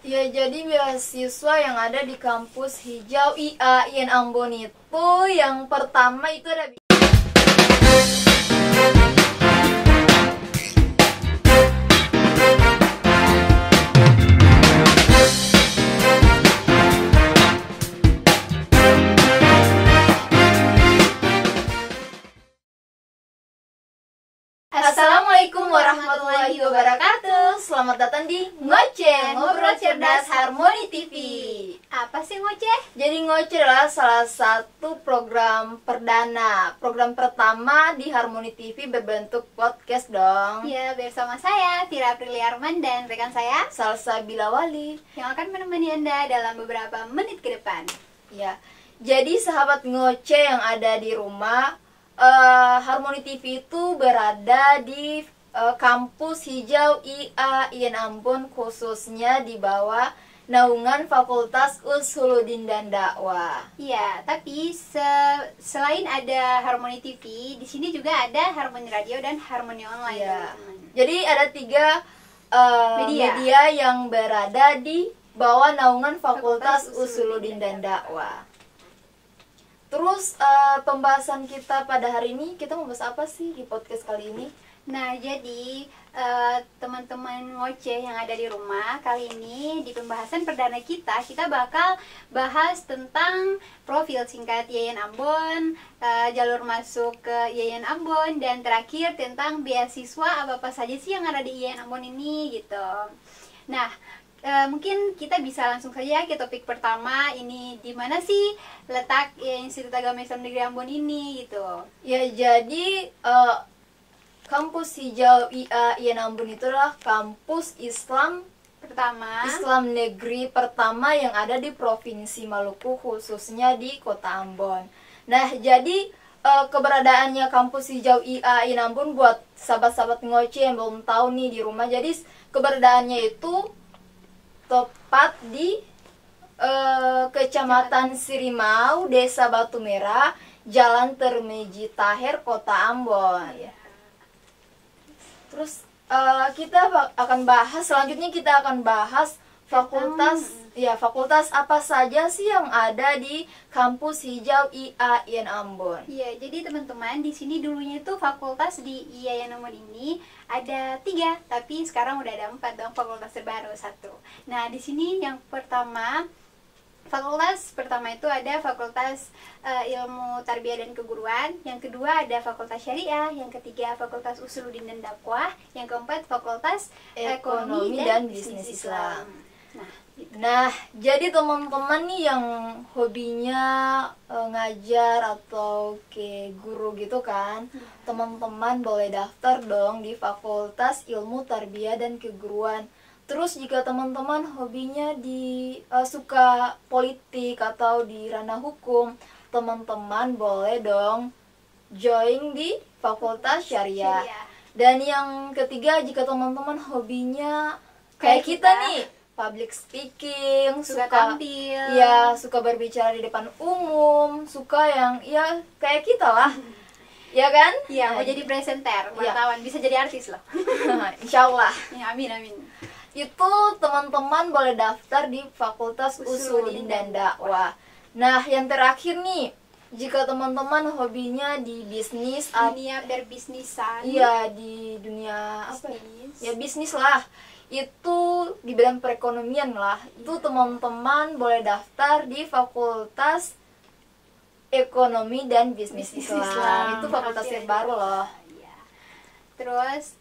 Ya, jadi beasiswa yang ada di kampus hijau IAIN Ambon itu yang pertama itu ada. Assalamualaikum warahmatullahi wabarakatuh. Selamat datang di Ngoceh, Ngobrol Cerdas Harmoni TV. Apa sih ngoceh? Jadi Ngoceh adalah salah satu program perdana, program pertama di Harmoni TV berbentuk podcast dong. Ya, bersama saya Tira Apriliarman dan rekan saya Salsabila Wali yang akan menemani Anda dalam beberapa menit ke depan. Ya, jadi sahabat Ngoceh yang ada di rumah, Harmoni TV itu berada di kampus hijau IAIN Ambon, khususnya di bawah naungan Fakultas Usuluddin dan Dakwah. Iya, tapi selain ada Harmoni TV, di sini juga ada Harmoni Radio dan Harmoni Online. Ya. teman-teman. Jadi ada tiga media yang berada di bawah naungan Fakultas Usuluddin dan Dakwah. Terus pembahasan kita pada hari ini, kita mau bahas apa sih di podcast kali ini? Nah, jadi teman-teman ngoceh yang ada di rumah, kali ini di pembahasan perdana kita bakal bahas tentang profil singkat IAIN Ambon, jalur masuk ke IAIN Ambon, dan terakhir tentang beasiswa apa-apa saja sih yang ada di IAIN Ambon ini gitu. Nah, mungkin kita bisa langsung saja ke topik pertama. Ini di mana sih letak Institut Agama Islam Negeri Ambon ini gitu. Ya, jadi kampus hijau IAIN Ambon itu adalah kampus Islam negeri pertama yang ada di Provinsi Maluku, khususnya di Kota Ambon. Nah, jadi keberadaannya kampus hijau IAIN Ambon buat sahabat-sahabat ngoceh yang belum tahu nih di rumah. Jadi keberadaannya itu tepat di Kecamatan Sirimau, Desa Batu Merah, Jalan Termeji Taher, Kota Ambon. Terus selanjutnya kita akan bahas fakultas apa saja sih yang ada di kampus hijau IAIN Ambon. Iya, jadi teman-teman, di sini dulunya itu fakultas di IAIN Ambon ini ada 3, tapi sekarang udah ada 4 dong, fakultas terbaru 1. Nah, di sini yang pertama, fakultas pertama itu ada Fakultas Ilmu Tarbiyah dan Keguruan, yang kedua ada Fakultas Syariah, yang ketiga Fakultas Usuluddin dan Dakwah, yang keempat Fakultas Ekonomi dan Bisnis Islam. Nah, jadi teman-teman nih yang hobinya ngajar atau ke guru gitu kan, teman-teman boleh daftar dong di Fakultas Ilmu Tarbiyah dan Keguruan. Terus jika teman-teman hobinya suka politik atau di ranah hukum, teman-teman boleh dong join di Fakultas Syariah. Dan yang ketiga, jika teman-teman hobinya kayak kita nih, public speaking, suka tampil, ya suka berbicara di depan umum, suka yang ya kayak kita lah. Ya kan? Iya, mau jadi presenter, wartawan, bisa jadi artis loh. Insyaallah. Ya, amin amin. Itu teman-teman boleh daftar di Fakultas Usuluddin dan Dakwah. Nah, yang terakhir nih, jika teman-teman hobinya di bisnis, dunia berbisnisan, iya di dunia bisnis lah, itu di bidang perekonomian lah, itu teman-teman boleh daftar di Fakultas Ekonomi dan Bisnis Islam. Itu fakultas yang baru loh. Terus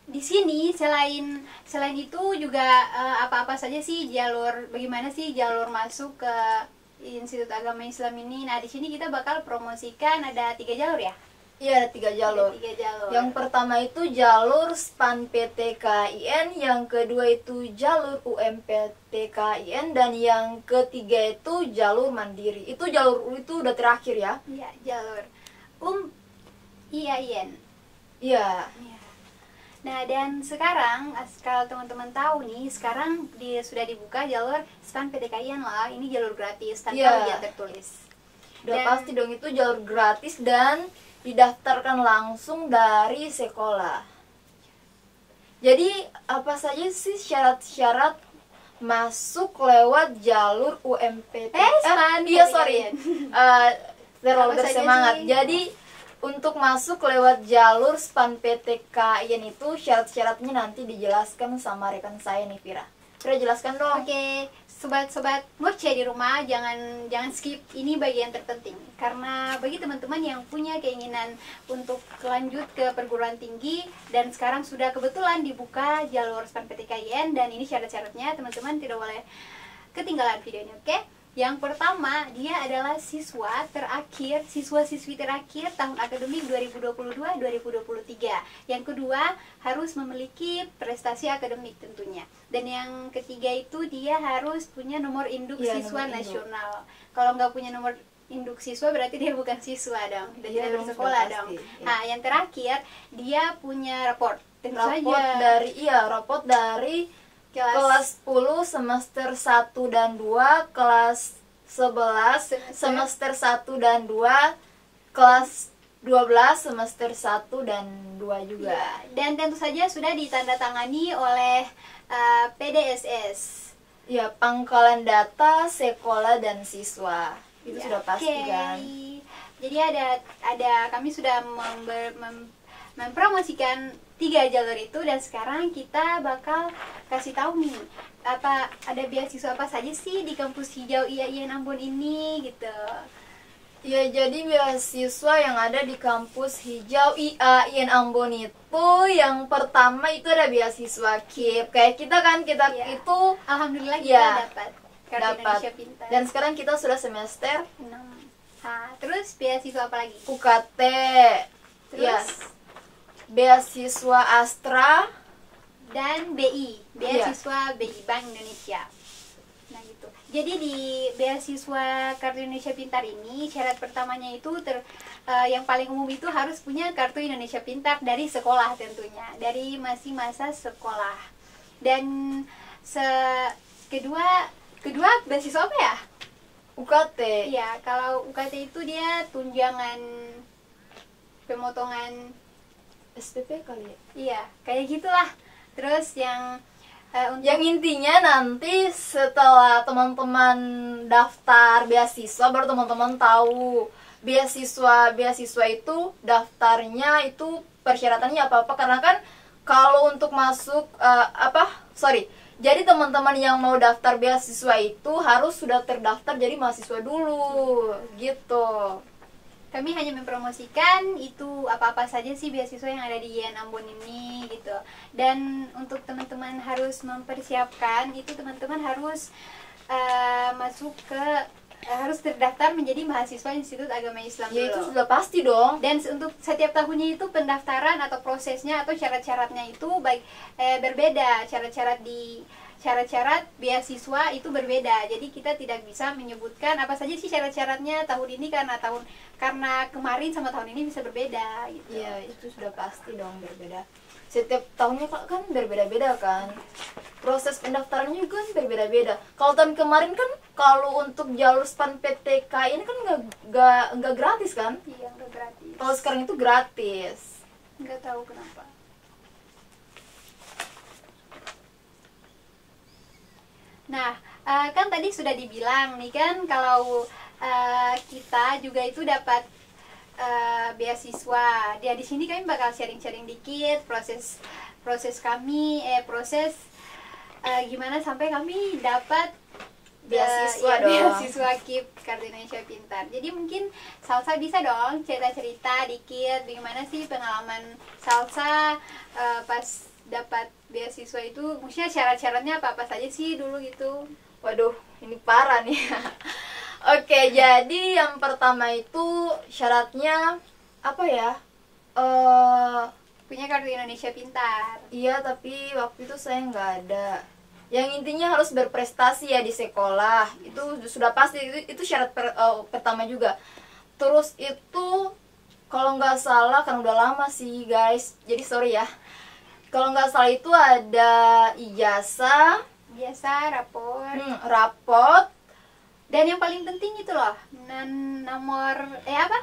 di sini selain itu juga apa-apa saja sih bagaimana sih jalur masuk ke Institut Agama Islam ini. Nah, di sini kita bakal promosikan ada 3 jalur ya. Iya, ada 3 jalur. Yang pertama itu jalur SPAN PTKIN, yang kedua itu jalur UMPTKIN, dan yang ketiga itu jalur mandiri. Itu jalur itu udah terakhir ya. Iya, jalur IAIN. Iya. Nah, dan sekarang kalau teman-teman tahu nih, sekarang sudah dibuka jalur SPAN PTKIN lah. Ini jalur gratis tanpa ujian tertulis. Udah pasti dong, itu jalur gratis dan didaftarkan langsung dari sekolah. Jadi apa saja sih syarat-syarat masuk lewat jalur UMPT. Span Iya kali sorry, kalian. terlalu Apa saja bersemangat. sih? Jadi untuk masuk lewat jalur SPAN PTKIN itu syarat-syaratnya nanti dijelaskan sama rekan saya nih, Vira. Vira jelaskan dong. Oke, sobat-sobat ngoceh di rumah, jangan skip, ini bagian terpenting. Karena bagi teman-teman yang punya keinginan untuk lanjut ke perguruan tinggi dan sekarang sudah kebetulan dibuka jalur SPAN PTKIN, dan ini syarat-syaratnya, teman-teman tidak boleh ketinggalan videonya, oke? Yang pertama, dia adalah siswa-siswi terakhir tahun akademik 2022-2023. Yang kedua, harus memiliki prestasi akademik tentunya. Dan yang ketiga itu dia harus punya nomor induk Iya, siswa nomor induk. nasional. Kalau nggak punya nomor induk siswa berarti dia bukan siswa dong, dan Iya tidak dong, bersekolah sudah dong. pasti, iya. Nah, yang terakhir, dia punya raport. Tentu Raport saja raport dari kelas kelas 10 semester 1 dan 2, kelas 11 semester 1 dan 2, kelas 12 semester 1 dan 2 juga. ya, dan tentu saja sudah ditandatangani oleh PDSS. Ya, pangkalan data sekolah dan siswa. Itu Ya, sudah pasti oke. kan. Jadi ada kami sudah mempromosikan 3 jalur itu, dan sekarang kita bakal kasih tahu nih apa ada beasiswa apa saja sih di kampus hijau IAIN Ambon ini gitu. Ya, jadi beasiswa yang ada di kampus hijau IAIN Ambon itu yang pertama itu ada beasiswa KIP. Kayak kita kan, kita Iya. itu Alhamdulillah kita Ya, dapat kartu dapat. Indonesia Pintar. Dan sekarang kita sudah semester 6. Nah, terus beasiswa apa lagi? UKT. Terus Ya, beasiswa Astra. dan BI, beasiswa BI Bank Indonesia. Nah gitu. Jadi di beasiswa Kartu Indonesia Pintar ini syarat pertamanya itu yang paling umum itu harus punya Kartu Indonesia Pintar dari sekolah tentunya, dari masih masa sekolah. Dan kedua beasiswa apa ya? UKT. Iya, kalau UKT itu dia tunjangan pemotongan, SPP kali ya. iya kayak gitulah. Terus yang untuk Yang intinya nanti setelah teman-teman daftar beasiswa baru teman-teman tahu beasiswa itu daftarnya itu persyaratannya apa-apa, karena kan kalau untuk masuk jadi teman-teman yang mau daftar beasiswa itu harus sudah terdaftar jadi mahasiswa dulu gitu. kami hanya mempromosikan itu apa-apa saja sih beasiswa yang ada di IAIN Ambon ini gitu. Dan untuk teman-teman harus mempersiapkan itu, teman-teman harus harus terdaftar menjadi mahasiswa Institut Agama Islam Ya itu dulu. sudah pasti dong. Dan untuk setiap tahunnya itu pendaftaran atau prosesnya atau syarat-syaratnya itu berbeda. Syarat-syarat beasiswa itu berbeda. Jadi kita tidak bisa menyebutkan apa saja sih syarat-syaratnya tahun ini karena kemarin sama tahun ini bisa berbeda gitu. Iya, itu sudah pasti dong berbeda. Setiap tahunnya kan berbeda-beda kan. Proses pendaftarannya juga kan berbeda-beda. Kalau tahun kemarin kan kalau untuk jalur SPAN PTK ini kan nggak gratis kan? Iya, nggak gratis. Kalau sekarang itu gratis. Nggak tahu kenapa. Nah, kan tadi sudah dibilang nih kan kalau kita juga itu dapat beasiswa. Dia di sini kami bakal sharing-sharing dikit proses kami gimana sampai kami dapat Beasiswa dong. beasiswa KIP Kartu Indonesia Pintar. Jadi mungkin Salsa bisa dong cerita-cerita dikit bagaimana sih pengalaman Salsa pas dapat beasiswa itu, maksudnya syarat-syaratnya apa-apa saja sih dulu gitu. Waduh, ini parah nih. Oke, jadi yang pertama itu syaratnya apa ya? Punya Kartu Indonesia Pintar. Iya, tapi waktu itu saya nggak ada. Yang intinya harus berprestasi ya di sekolah. Itu sudah pasti, itu syarat pertama juga. Terus itu kalau nggak salah, kan udah lama sih guys, jadi sorry ya. Kalau nggak salah itu ada ijazah, Biasa rapor. rapot, Dan yang paling penting itu loh, nomor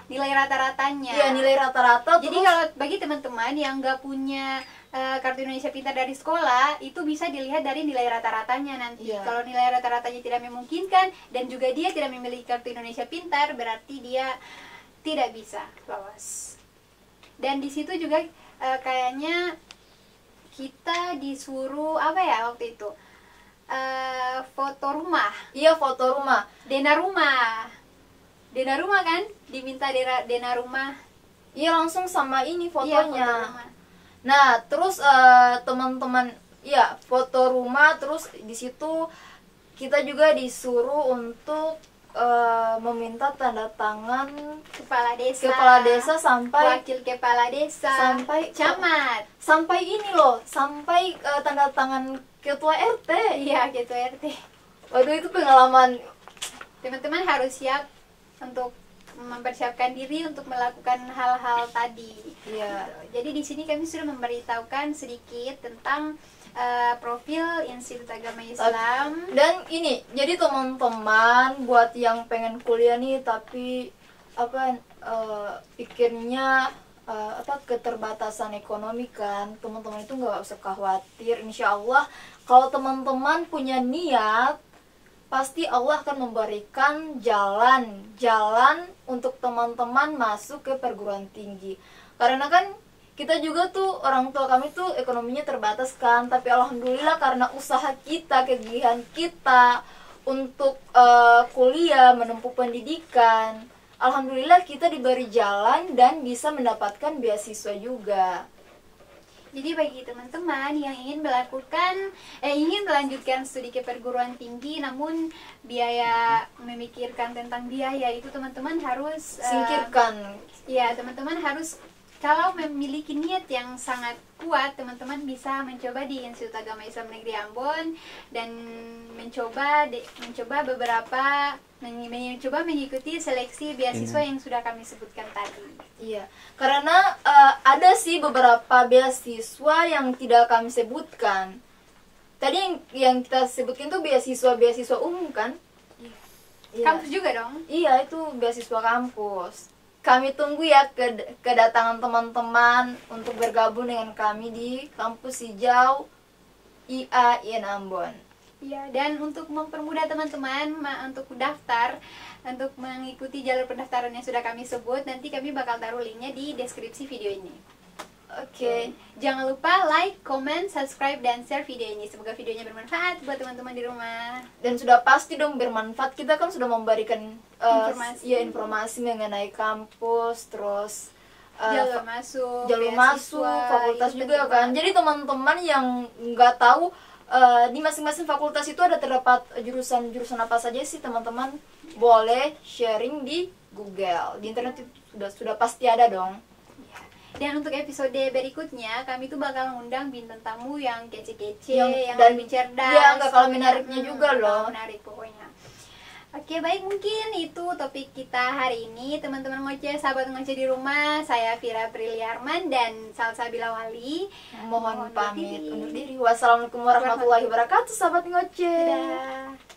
nilai rata-ratanya. ya nilai rata-rata. Jadi terus kalau bagi teman-teman yang nggak punya kartu Indonesia Pintar dari sekolah, itu bisa dilihat dari nilai rata-ratanya nanti. Iya. Kalau nilai rata-ratanya tidak memungkinkan dan juga dia tidak memiliki kartu Indonesia Pintar, berarti dia tidak bisa lolos. Dan di situ juga kayaknya kita disuruh apa ya waktu itu, foto rumah. Iya, foto rumah. Dena rumah kan, diminta dena rumah. Iya, langsung sama ini Iya, foto fotonya. rumah. Nah, terus teman-teman, ya foto rumah, terus di situ kita juga disuruh untuk meminta tanda tangan Kepala desa sampai wakil kepala desa, sampai camat. sampai ini loh, sampai tanda tangan ketua RT. Iya, gitu RT. Waduh, itu pengalaman. Teman-teman harus siap untuk mempersiapkan diri untuk melakukan hal-hal tadi. Iya. Jadi di sini kami sudah memberitahukan sedikit tentang profil Institut Agama Islam. Dan ini, jadi teman-teman buat yang pengen kuliah nih tapi apa pikirnya keterbatasan ekonomi kan, teman-teman itu nggak usah khawatir. Insya Allah kalau teman-teman punya niat, pasti Allah akan memberikan jalan untuk teman-teman masuk ke perguruan tinggi. Karena kan kita juga tuh, orang tua kami tuh ekonominya terbatas kan, tapi alhamdulillah karena usaha kita, kegiatan kita untuk kuliah, menempuh pendidikan, alhamdulillah kita diberi jalan dan bisa mendapatkan beasiswa juga. Jadi bagi teman-teman yang ingin ingin melanjutkan studi ke perguruan tinggi, namun memikirkan tentang biaya itu teman-teman harus Singkirkan. Ya, teman-teman harus, kalau memiliki niat yang sangat kuat, teman-teman bisa mencoba di Institut Agama Islam Negeri Ambon dan mencoba mengikuti seleksi beasiswa yang sudah kami sebutkan tadi. Iya, karena ada sih beberapa beasiswa yang tidak kami sebutkan. Tadi yang kita sebutkan tuh beasiswa umum kan? Iya. Kampus juga dong? Iya, itu beasiswa kampus. Kami tunggu ya kedatangan teman-teman untuk bergabung dengan kami di kampus hijau IAIN Ambon. Ya, dan untuk mempermudah teman-teman untuk daftar, untuk mengikuti jalur pendaftaran yang sudah kami sebut, nanti kami bakal taruh linknya di deskripsi video ini. Oke. Jangan lupa like, comment, subscribe, dan share video ini. Semoga videonya bermanfaat buat teman-teman di rumah. Dan sudah pasti dong bermanfaat. Kita kan sudah memberikan informasi mengenai kampus, terus jalur masuk, fakultas juga kan. Jadi teman-teman yang nggak tahu di masing-masing fakultas itu terdapat jurusan apa saja sih, teman-teman boleh sharing di Google. Di internet itu sudah pasti ada dong. Dan untuk episode berikutnya kami tuh bakal ngundang bintang tamu yang kece-kece, yang dan lebih cerdas. Iya, nggak kalah menariknya juga loh. Menarik pokoknya. Oke, baik, mungkin itu topik kita hari ini. Teman-teman ngoceh, sahabat ngoceh di rumah, saya Vira Priliarman dan Salsabila Wali. Mohon pamit undur diri. Wassalamualaikum warahmatullahi wabarakatuh, sahabat ngoceh. Dadah.